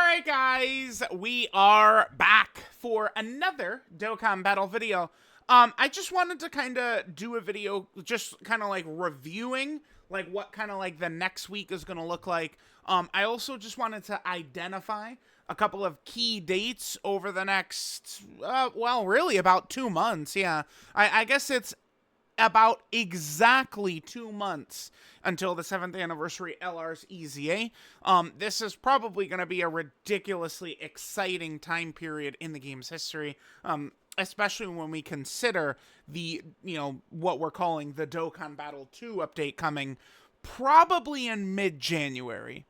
Alright guys, we are back for another Dokkan battle video. I just wanted to kind of do a video just kind of like reviewing like what kind of like the next week is going to look like. I also just wanted to identify a couple of key dates over the next, well, really about 2 months. Yeah, I guess it's about exactly 2 months until the 7th anniversary LR's EZA. This is probably going to be a ridiculously exciting time period in the game's history, especially when we consider the, what we're calling the Dokkan Battle 2 update coming probably in mid-January.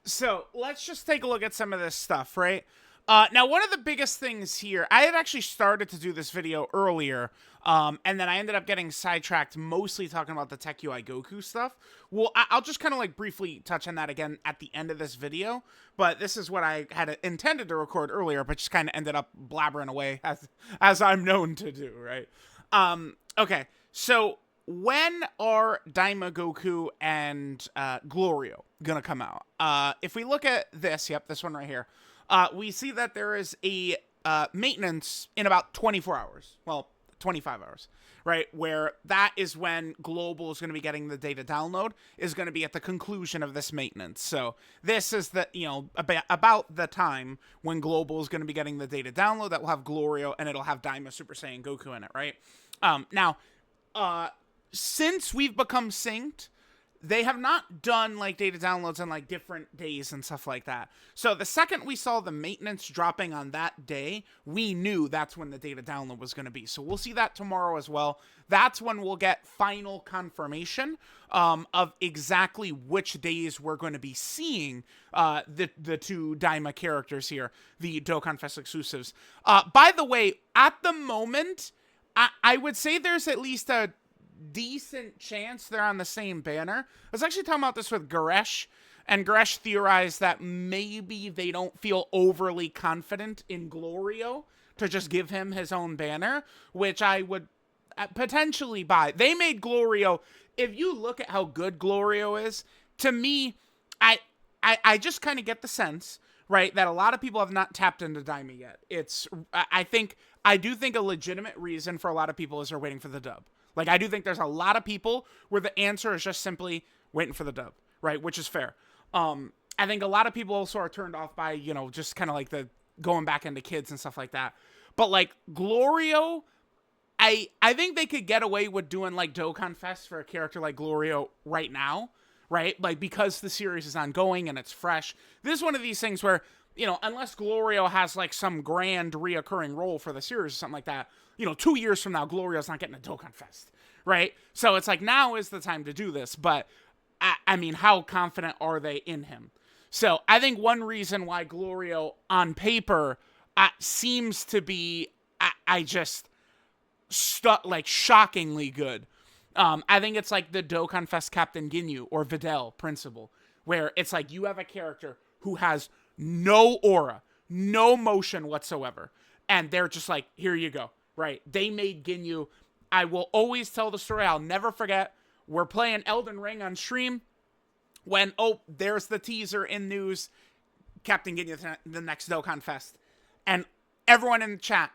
So let's just take a look at some of this stuff, right? Now, one of the biggest things here, I had actually started to do this video earlier, and then I ended up getting sidetracked mostly talking about the Tech UI Goku stuff. Well, I'll just kind of like briefly touch on that again at the end of this video, but this is what I had intended to record earlier, but just kind of ended up blabbering away as I'm known to do, right? Okay, so when are DAIMA Goku and Glorio gonna come out? If we look at this, yep, this one right here, we see that there is a maintenance in about 24 hours. Well, 25 hours, right? Where that is when Global is going to be getting the data download, is going to be at the conclusion of this maintenance. So this is the, about the time when Global is going to be getting the data download that will have Glorio and it'll have DAIMA Super Saiyan Goku in it, right? Now, since we've become synced, they have not done like data downloads on like different days and stuff like that. So the second we saw the maintenance dropping on that day, we knew that's when the data download was going to be. So we'll see that tomorrow as well. That's when we'll get final confirmation of exactly which days we're going to be seeing the two DAIMA characters here, the Dokkan Fest exclusives. By the way, at the moment, I would say there's at least a decent chance they're on the same banner. I was actually talking about this with Garesh, and Garesh theorized that maybe they don't feel overly confident in Glorio to just give him his own banner, which I would potentially buy. They made Glorio, if you look at how good Glorio is, to me, I just kind of get the sense, right, that a lot of people have not tapped into DAIMA yet. I do think a legitimate reason for a lot of people is they're waiting for the dub. Like, I do think there's a lot of people where the answer is just simply waiting for the dub, right? Which is fair. I think a lot of people also are turned off by, just kind of like the going back into kids and stuff like that. But, like, Glorio, I think they could get away with doing, like, Dokkan Fest for a character like Glorio right now, right? Like, because the series is ongoing and it's fresh. This is one of these things where, unless Glorio has, like, some grand reoccurring role for the series or something like that, 2 years from now, Glorio's not getting a Dokkan Fest, right? So it's like, now is the time to do this, but, I mean, how confident are they in him? So I think one reason why Glorio, on paper, seems to be, like, shockingly good. I think it's like the Dokkan Fest Captain Ginyu, or Videl principle, where it's like, you have a character who has no aura, no motion whatsoever, and they're just like, here you go. Right, they made Ginyu. I will always tell the story. I'll never forget. We're playing Elden Ring on stream when, there's the teaser in news, Captain Ginyu, the next Dokkan Fest. And everyone in the chat,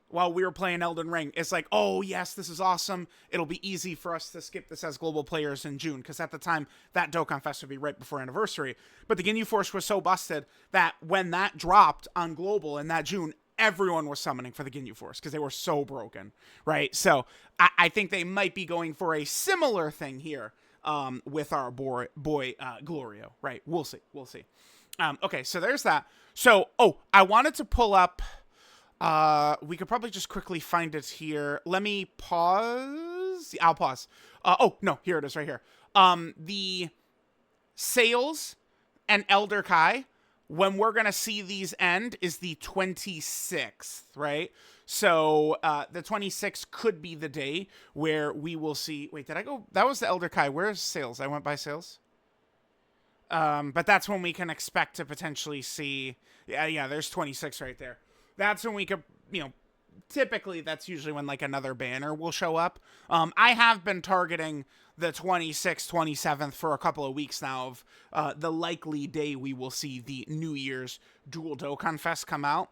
while we were playing Elden Ring, is like, oh, yes, this is awesome. It'll be easy for us to skip this as global players in June, because at the time, that Dokkan Fest would be right before anniversary. But the Ginyu Force was so busted that when that dropped on global in that June, everyone was summoning for the Ginyu Force because they were so broken, right? So I think they might be going for a similar thing here with our boy Glorio, right? We'll see. Okay, so there's that. So, I wanted to pull up, we could probably just quickly find it here. Let me pause. I'll pause. No, here it is right here. The sales and Elder Kai, when we're going to see these end is the 26th, right? So the 26th could be the day where we will see... Wait, did I go... That was the Elder Kai. Where's sales? I went by sales. But that's when we can expect to potentially see... Yeah, there's 26 right there. That's when we could, typically that's usually when like another banner will show up. I have been targeting the 26th, 27th for a couple of weeks now of the likely day we will see the New Year's Dual Dokkan Fest come out.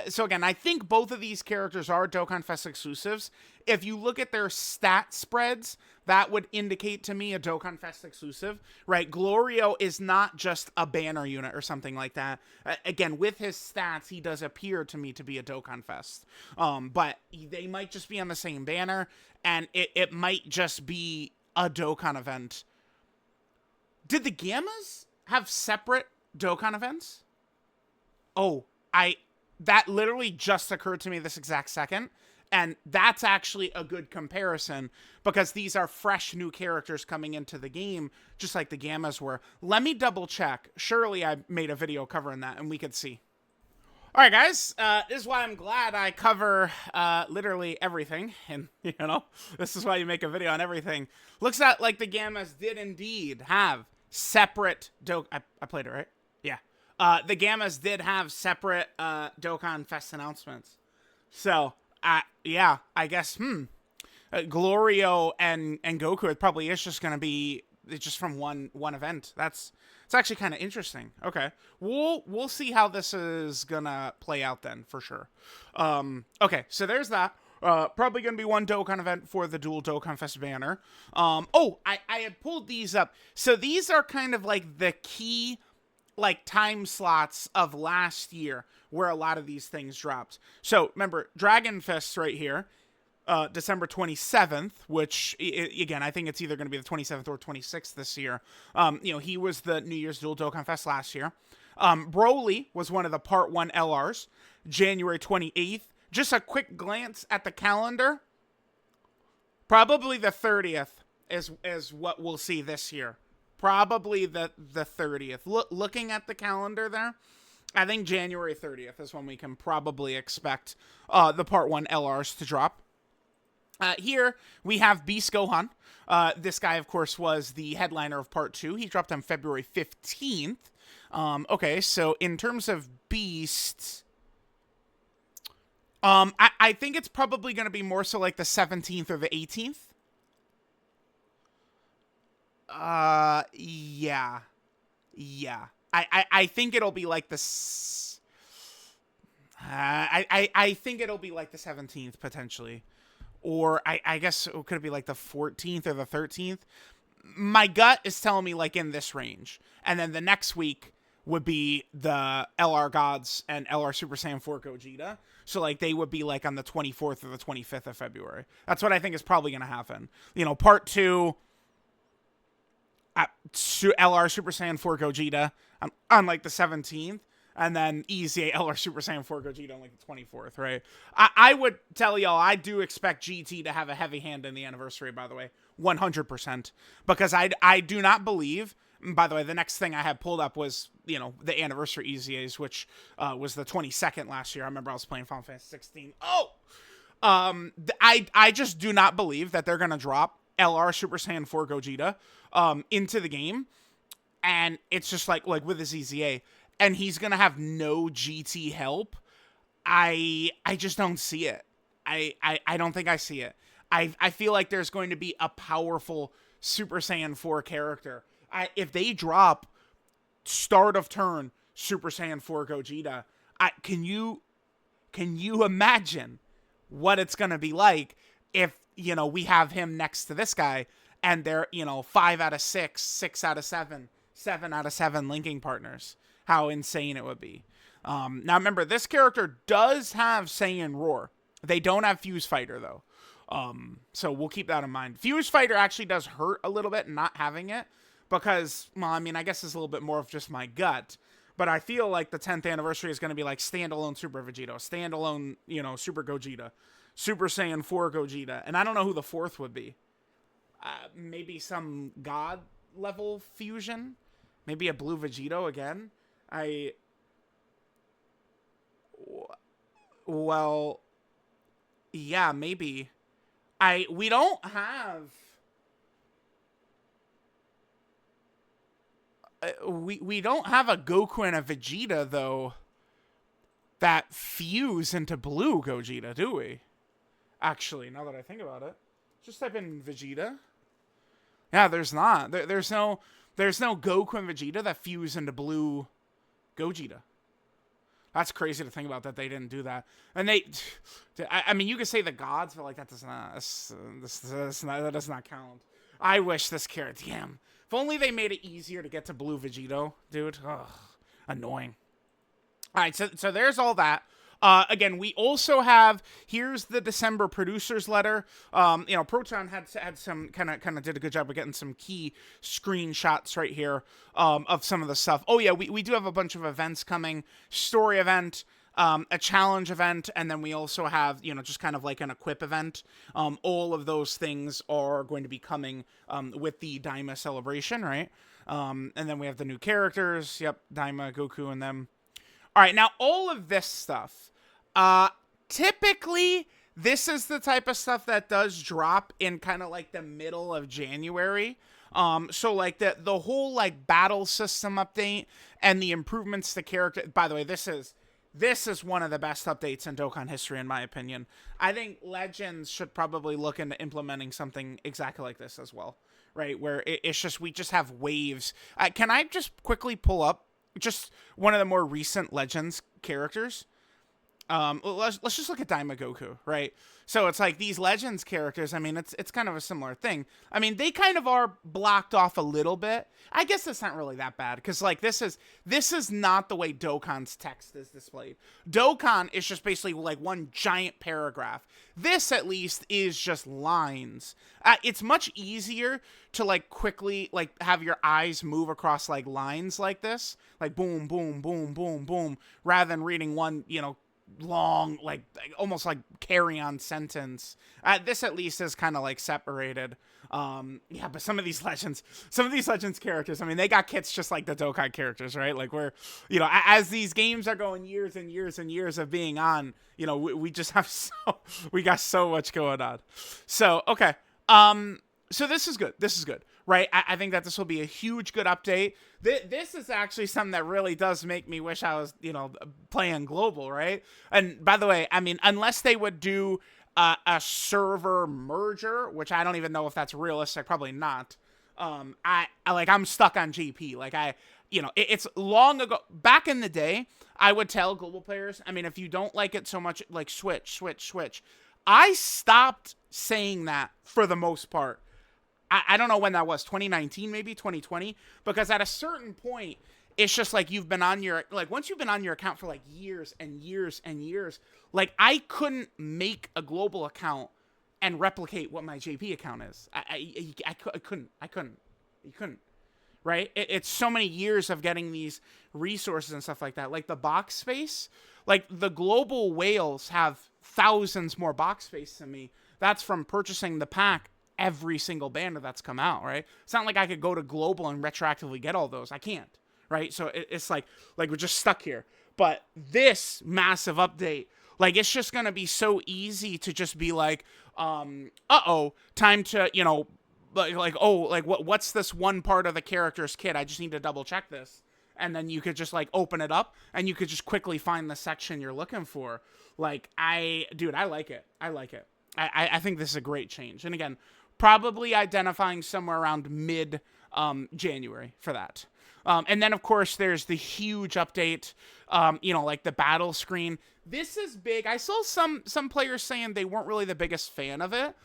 So again, I think both of these characters are Dokkan Fest exclusives. If you look at their stat spreads, that would indicate to me a Dokkan Fest exclusive, right? Glorio is not just a banner unit or something like that. Again, with his stats, he does appear to me to be a Dokkan Fest. But they might just be on the same banner, and it might just be a Dokkan event. Did the Gammas have separate Dokkan events? Oh, that literally just occurred to me this exact second. And that's actually a good comparison because these are fresh new characters coming into the game, just like the Gammas were. Let me double check. Surely I made a video covering that and we could see. All right, guys, this is why I'm glad I cover literally everything. And, you know, this is why you make a video on everything. Looks like the Gammas did indeed have separate I played it, right? Yeah. The Gammas did have separate Dokkan Fest announcements. So, yeah, I guess, Glorio and Goku, it probably is just going to be just from one event. It's actually kind of interesting. Okay. We'll see how this is going to play out then, for sure. Okay, so there's that. Probably going to be one Dokkan event for the Dual Dokkan Fest banner. Oh, I had pulled these up. So these are kind of like the key like time slots of last year where a lot of these things dropped. So remember, Dragon Fest right here, December 27th, which again, I think it's either going to be the 27th or 26th this year. You know, he was the New Year's Dual Dokkan Fest last year. Broly was one of the Part 1 LRs, January 28th. Just a quick glance at the calendar. Probably the 30th is what we'll see this year. Probably the 30th. Looking at the calendar there, I think January 30th is when we can probably expect the Part 1 LRs to drop. Here we have Beast Gohan. This guy, of course, was the headliner of Part 2. He dropped on February 15th. Okay, so in terms of Beast, I think it's probably going to be more so like the 17th or the 18th. Yeah. I think it'll be like I think it'll be like the 17th potentially, or I guess it could be like the 14th or the 13th. My gut is telling me like in this range, and then the next week would be the LR Gods and LR Super Saiyan 4 Gogeta. So like they would be like on the 24th or the 25th of February. That's what I think is probably going to happen. You know, Part 2. LR Super Saiyan 4 Gogeta on like the 17th, and then Easy LR Super Saiyan 4 Gogeta on like the 24th, right? I would tell y'all I do expect GT to have a heavy hand in the anniversary, by the way, 100%, because I do not believe. By the way, the next thing I had pulled up was, you know, the anniversary EZAs, which was the 22nd last year. I remember I was playing Final Fantasy 16. I just do not believe that they're gonna drop LR Super Saiyan 4 Gogeta into the game, and it's just like with his EZA, and he's gonna have no GT help. I just don't see it. I don't think I see it. I feel like there's going to be a powerful Super Saiyan 4 character. If they drop start of turn Super Saiyan 4 Gogeta, can you imagine what it's gonna be like if, you know, we have him next to this guy and they're, you know, 5 out of 6, 6 out of 7, 7 out of 7 linking partners? How insane it would be. Now remember, this character does have Saiyan Roar. They don't have Fuse Fighter though. So we'll keep that in mind. Fuse Fighter actually does hurt a little bit not having it because, well, I mean, I guess it's a little bit more of just my gut, but I feel like the 10th anniversary is going to be like standalone Super Vegeta, standalone, you know, Super Gogeta, Super Saiyan 4 Gogeta, and I don't know who the fourth would be. Maybe some God level fusion, maybe a Blue Vegito again. Well, yeah, maybe. We don't have. We don't have a Goku and a Vegeta though that fuse into Blue Gogeta, do we? Actually, now that I think about it, just type in Vegeta. Yeah, there's not. There's no Goku and Vegeta that fuse into blue Gogeta. That's crazy to think about that they didn't do that. And I mean, you could say the gods, but like that does not count. I wish this character, damn. If only they made it easier to get to blue Vegito, dude. Ugh, annoying. All right, so there's all that. Again, we also have, here's the December producers letter. Proton had some kind of did a good job of getting some key screenshots right here of some of the stuff. Oh yeah, we do have a bunch of events coming. Story event, a challenge event, and then we also have, just kind of like an equip event. All of those things are going to be coming with the DAIMA celebration, right? And then we have the new characters. Yep, DAIMA, Goku, and them. All right, now all of this stuff, typically this is the type of stuff that does drop in kind of like the middle of January. So like the whole like battle system update and the improvements to character. By the way, this is one of the best updates in Dokkan history, in my opinion. I think Legends should probably look into implementing something exactly like this as well, right? Where it's just, we just have waves. Can I just quickly pull up just one of the more recent Legends characters? Let's just look at Daima Goku, right? So it's like these Legends characters, I mean, it's kind of a similar thing. I mean, they kind of are blocked off a little bit. I guess it's not really that bad, because like this is not the way Dokkan's text is displayed. Dokkan is just basically like one giant paragraph. This at least is just lines. It's much easier to like quickly like have your eyes move across like lines like this, like boom, boom, boom, boom, boom, rather than reading one, long, like almost like carry-on sentence. This at least is kind of like separated. Yeah, but some of these legends characters, I mean, they got kits just like the Dokkan characters, right? Like we're, as these games are going years and years and years of being on, we just have we got so much going on. So, okay. So this is good. This is good, right? I think that this will be a huge good update. This is actually something that really does make me wish I was, playing global, right? And by the way, I mean, unless they would do a server merger, which I don't even know if that's realistic, probably not. I'm stuck on GP. Like it's long ago. Back in the day, I would tell global players, I mean, if you don't like it so much, like switch. I stopped saying that for the most part. I don't know when that was, 2019, maybe 2020, because at a certain point, it's just like you've been on your, like once you've been on your account for like years and years and years, like I couldn't make a global account and replicate what my JP account is. I couldn't. You couldn't, right? It's so many years of getting these resources and stuff like that. Like the box space, like the global whales have thousands more box space than me. That's from purchasing the pack every single banner that's come out, right? It's not like I could go to global and retroactively get all those. I can't, right? So it's like we're just stuck here. But this massive update, like it's just gonna be so easy to just be like, time to, what's this one part of the character's kit? I just need to double check this. And then you could just like open it up and you could just quickly find the section you're looking for. Like I like it. I think this is a great change. And again, probably identifying somewhere around mid January for that. And then, of course, there's the huge update, like the battle screen. This is big. I saw some players saying they weren't really the biggest fan of it,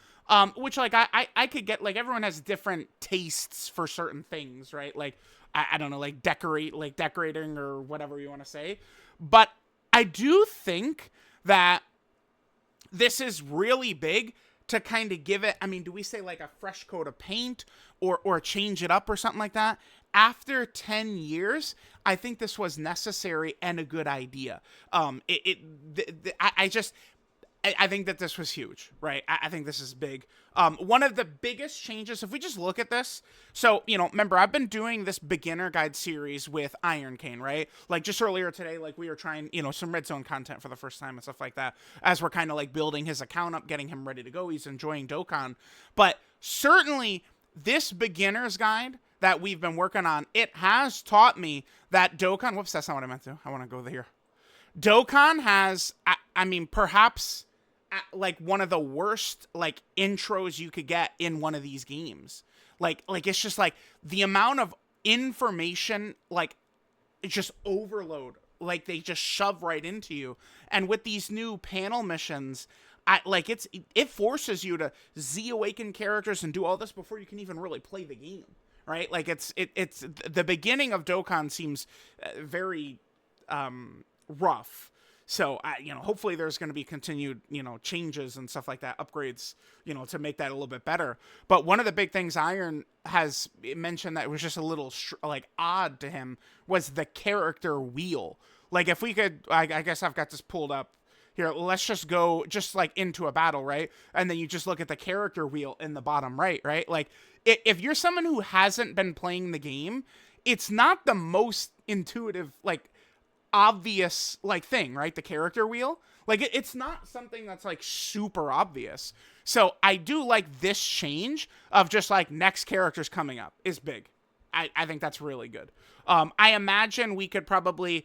which, like, I could get, like, everyone has different tastes for certain things, right? Like, I don't know, like, decorating or whatever you want to say. But I do think that this is really big to kind of give it, I mean, do we say like a fresh coat of paint or change it up or something like that? After 10 years, I think this was necessary and a good idea. I think that this was huge, right? I think this is big. One of the biggest changes, if we just look at this, so, remember, I've been doing this beginner guide series with Iron Cane, right? Like, just earlier today, like, we were trying, some Red Zone content for the first time and stuff like that, as we're kind of, like, building his account up, getting him ready to go. He's enjoying Dokkan. But certainly, this beginner's guide that we've been working on, it has taught me that Dokkan, whoops, that's not what I meant to. I want to go there. Dokkan has, I mean, perhaps like one of the worst like intros you could get in one of these games. Like it's just like the amount of information, like it's just overload. Like they just shove right into you. And with these new panel missions, it forces you to awaken characters and do all this before you can even really play the game, right? Like it's the beginning of Dokkan seems very rough. So hopefully there's going to be continued, changes and stuff like that, upgrades, to make that a little bit better. But one of the big things Iron has mentioned that was just a little odd to him was the character wheel. Like if we could, I guess I've got this pulled up here. Let's just go into a battle, right? And then you just look at the character wheel in the bottom right? Like if you're someone who hasn't been playing the game, it's not the most intuitive, obvious thing, right? The character wheel, it's not something that's super obvious. So I do like this change of just next characters coming up is big. I think that's really good. I imagine we could probably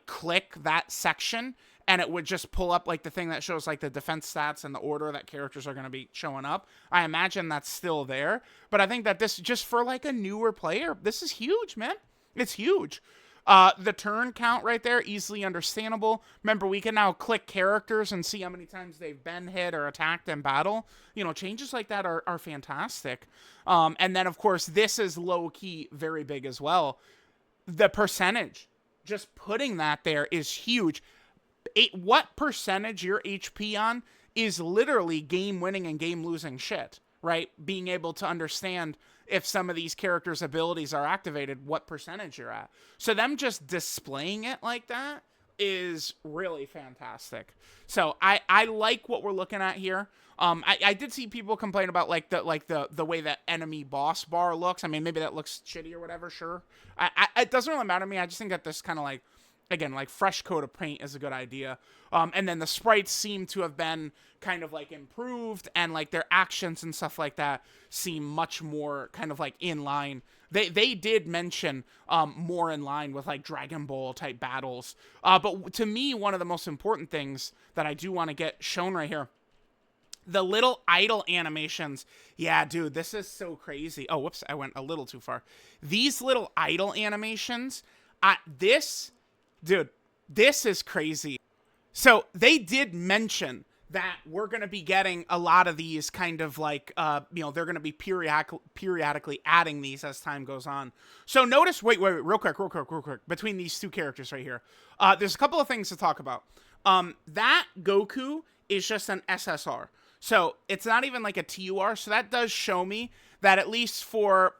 click that section and it would just pull up the thing that shows the defense stats and the order that characters are going to be showing up. I imagine that's still there, but I think that this, just for a newer player, this is huge, man. It's huge. The turn count right there, easily understandable. Remember, we can now click characters and see how many times they've been hit or attacked in battle. Changes like that are fantastic. And then, of course, this is low-key very big as well. The percentage, just putting that there is huge. What percentage your HP on is literally game-winning and game-losing shit, right? Being able to understand if some of these characters' abilities are activated, what percentage you're at. So them just displaying it like that is really fantastic. So I like what we're looking at here. I did see people complain about the way that enemy boss bar looks. I mean, maybe that looks shitty or whatever, sure. It doesn't really matter to me. I just think that this kind of again, fresh coat of paint is a good idea. And then the sprites seem to have been kind of improved, and their actions and stuff like that seem much more kind of in line. They did mention more in line with Dragon Ball type battles. But to me, one of the most important things that I do want to get shown right here, the little idle animations. Yeah, dude, this is so crazy. Oh, whoops, I went a little too far. These little idle animations, dude, this is crazy. So they did mention that we're going to be getting a lot of these kind of they're going to be periodically adding these as time goes on. So notice, wait, real quick, between these two characters right here. There's a couple of things to talk about. That Goku is just an SSR. So it's not even a TUR. So that does show me that at least for,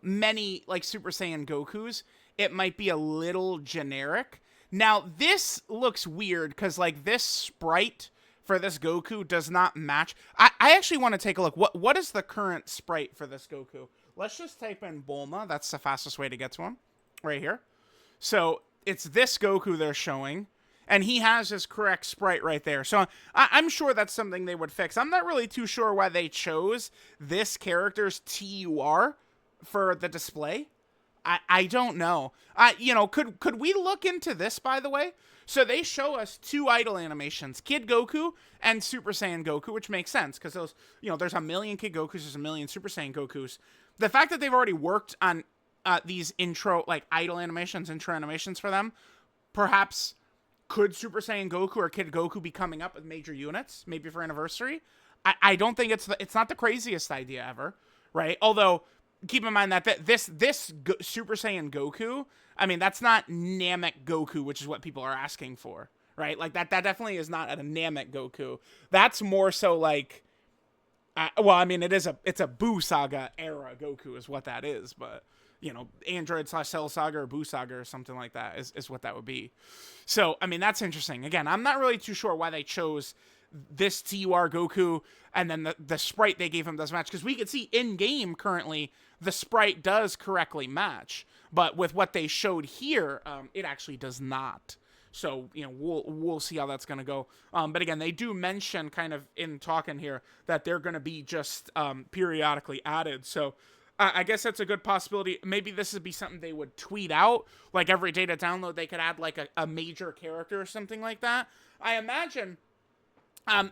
many Super Saiyan Gokus, it might be a little generic. Now, this looks weird because, this sprite for this Goku does not match. I actually want to take a look. What is the current sprite for this Goku? Let's just type in Bulma. That's the fastest way to get to him. Right here. So, it's this Goku they're showing. And he has his correct sprite right there. So, I'm sure that's something they would fix. I'm not really too sure why they chose this character's TUR for the display. I don't know. Could we look into this, by the way? So they show us two idle animations, Kid Goku and Super Saiyan Goku, which makes sense because those, there's a million Kid Gokus, there's a million Super Saiyan Gokus. The fact that they've already worked on these intro animations for them, perhaps could Super Saiyan Goku or Kid Goku be coming up with major units, maybe for anniversary? I don't think it's not the craziest idea ever, right? Although, keep in mind that this Super Saiyan Goku, I mean, that's not Namek Goku, which is what people are asking for, right? That definitely is not a Namek Goku. That's more so well, I mean, it's a Buu Saga era Goku is what that is, but, Android/Cell Saga or Buu Saga or something like that is what that would be. So, I mean, that's interesting. Again, I'm not really too sure why they chose this TUR Goku, and then the sprite they gave him doesn't match, because we can see in-game currently the sprite does correctly match, but with what they showed here, it actually does not. So, we'll see how that's going to go. But again, they do mention kind of in talking here that they're going to be just periodically added. So I guess that's a good possibility. Maybe this would be something they would tweet out, every data download they could add a major character or something like that. I imagine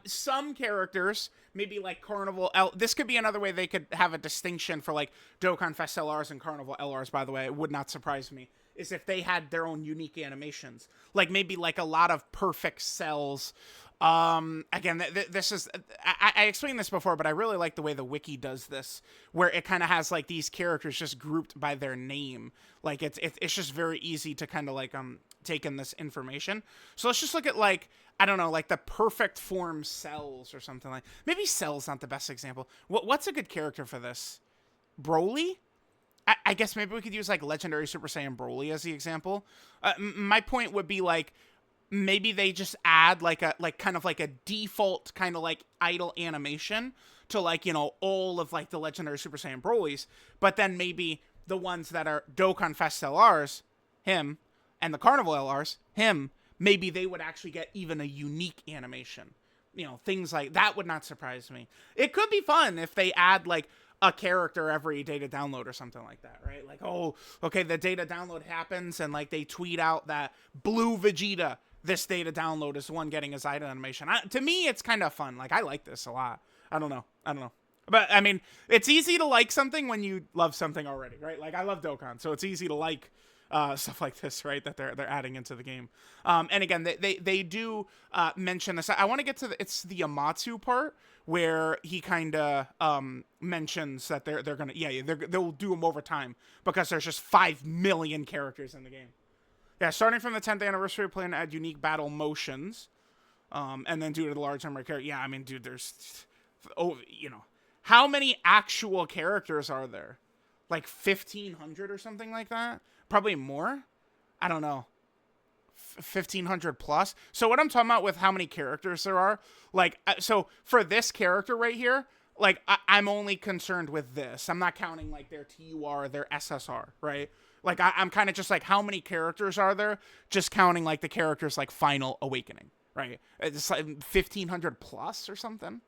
Some characters, maybe like Carnival L. This could be another way they could have a distinction for like Dokkan Fest LRs and Carnival LRs, by the way. It would not surprise me. Is if they had their own unique animations. Like maybe like a lot of perfect cells. Again, this is, I explained this before, but I really like the way the wiki does this, where it kind of has like these characters just grouped by their name. Like it's just very easy to kind of like, take in this information. So let's just look at like, I don't know, like the perfect form cells or something like, maybe Cell's not the best example. What's a good character for this? Broly? I guess maybe we could use like Legendary Super Saiyan Broly as the example. My point would be like, maybe they just add like a kind of like a default kind of like idle animation to like, you know, all of like the Legendary Super Saiyan Brolys, but then maybe the ones that are Dokkan Fest LRs, him, and the Carnival LRs, him, maybe they would actually get even a unique animation. You know, things like that would not surprise me. It could be fun if they add like a character every data download or something like that, right? Like, oh, okay, the data download happens and like they tweet out that Blue Vegeta, this data download is the one getting his idle animation. To me, it's kind of fun. Like, I like this a lot. I don't know. But, I mean, it's easy to like something when you love something already, right? Like, I love Dokkan, so it's easy to like stuff like this, right, that they're adding into the game. And again, they do mention this. I want to get to it's the Amatsu part where he kind of mentions that they're gonna they'll do them over time because there's just 5 million characters in the game. Yeah, starting from the 10th anniversary, plan to add unique battle motions, and then due to the large number of characters. Yeah, I mean, dude, there's, you know, how many actual characters are there? Like 1,500 or something like that? Probably more? I don't know. 1,500 plus? So what I'm talking about with how many characters there are, like, so for this character right here, like, I'm only concerned with this. I'm not counting, like, their TUR, their SSR, right? Like, I'm kind of just like, how many characters are there? Just counting, like, the characters, like, Final Awakening, right? It's like 1,500 plus or something.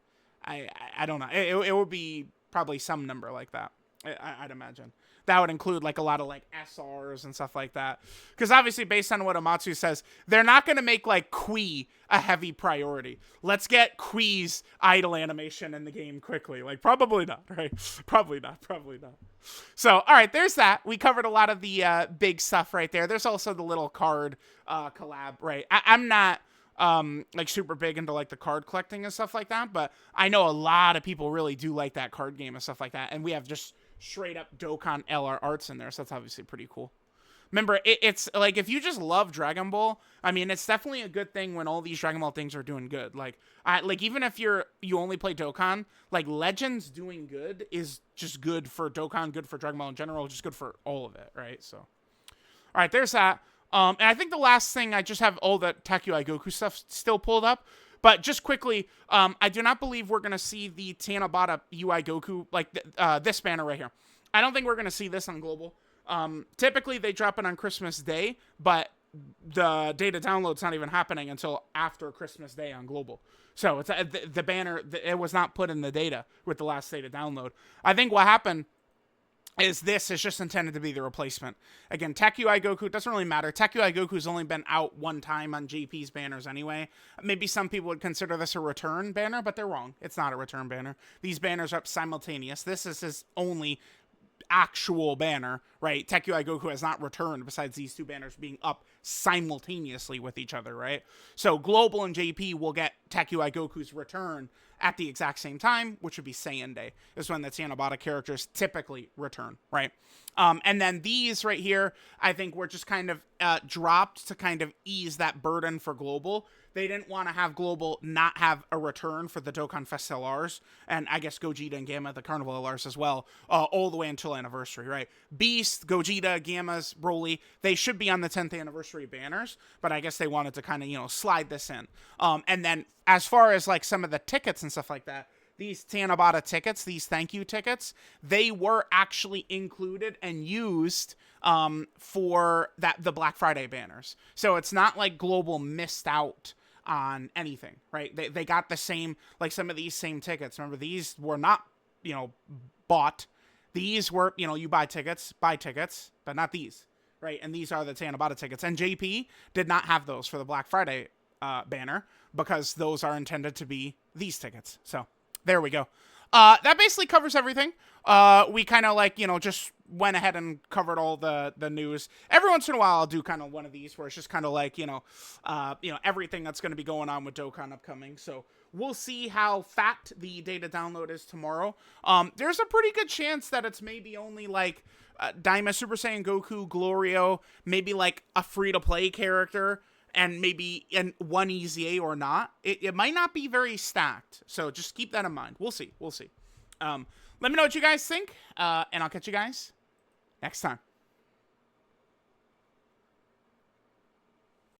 I don't know. It would be probably some number like that, I'd imagine. That would include, like, a lot of, like, SRs and stuff like that. Because, obviously, based on what Amatsu says, they're not going to make, like, Kui a heavy priority. Let's get Kui's idle animation in the game quickly. Like, probably not, right? Probably not. So, all right, there's that. We covered a lot of the big stuff right there. There's also the little card collab, right? I'm not like super big into like the card collecting and stuff like that, but I know a lot of people really do like that card game and stuff like that, and we have just straight up Dokkan LR arts in there, so that's obviously pretty cool. Remember, it's like, if you just love Dragon Ball, I mean, it's definitely a good thing when all these Dragon Ball things are doing good. Like even if you only play Dokkan, like, Legends doing good is just good for Dokkan, good for Dragon Ball in general, just good for all of it, right? So, all right, there's that. And I think the last thing, I just have all the Takuai Goku stuff still pulled up. But just quickly, I do not believe we're going to see the Tanabata UI Goku, like this banner right here. I don't think we're going to see this on Global. Typically, they drop it on Christmas Day, but the data download's not even happening until after Christmas Day on Global. So it's the banner, it was not put in the data with the last data download. I think what happened is this is just intended to be the replacement. Again, Tech UI Goku, doesn't really matter. Tech UI Goku's only been out one time on JP's banners anyway. Maybe some people would consider this a return banner, but they're wrong. It's not a return banner. These banners are up simultaneous. This is his only actual banner, right? Tech UI Goku has not returned besides these two banners being up simultaneously with each other, right? So Global and JP will get Tech UI Goku's return at the exact same time, which would be Saiyan Day, is when the Tanabata characters typically return, right? And then these right here, I think were just kind of dropped to kind of ease that burden for Global. They didn't want to have Global not have a return for the Dokkan Fest LRs, and I guess Gogeta and Gamma, the Carnival LRs as well, all the way until anniversary, right? Beast, Gogeta, Gammas, Broly, they should be on the 10th anniversary banners, but I guess they wanted to kind of, slide this in. And then as far as like some of the tickets and stuff like that, these Tanabata tickets, these thank you tickets, they were actually included and used for the Black Friday banners. So it's not like Global missed out on anything, right? They got the same, like some of these same tickets. Remember, these were not, bought. These were, you buy tickets, but not these, right? And these are the Tanabata tickets. And JP did not have those for the Black Friday banner, because those are intended to be these tickets. So there we go. That basically covers everything. We kind of like, just went ahead and covered all the news. Every once in a while, I'll do kind of one of these where it's just kind of like, everything that's going to be going on with Dokkan upcoming. So we'll see how fat the data download is tomorrow. There's a pretty good chance that it's maybe only like DAIMA, Super Saiyan Goku, Glorio, maybe like a free-to-play character, and maybe one EZA or not. It might not be very stacked, so just keep that in mind. We'll see. Let me know what you guys think, and I'll catch you guys next time.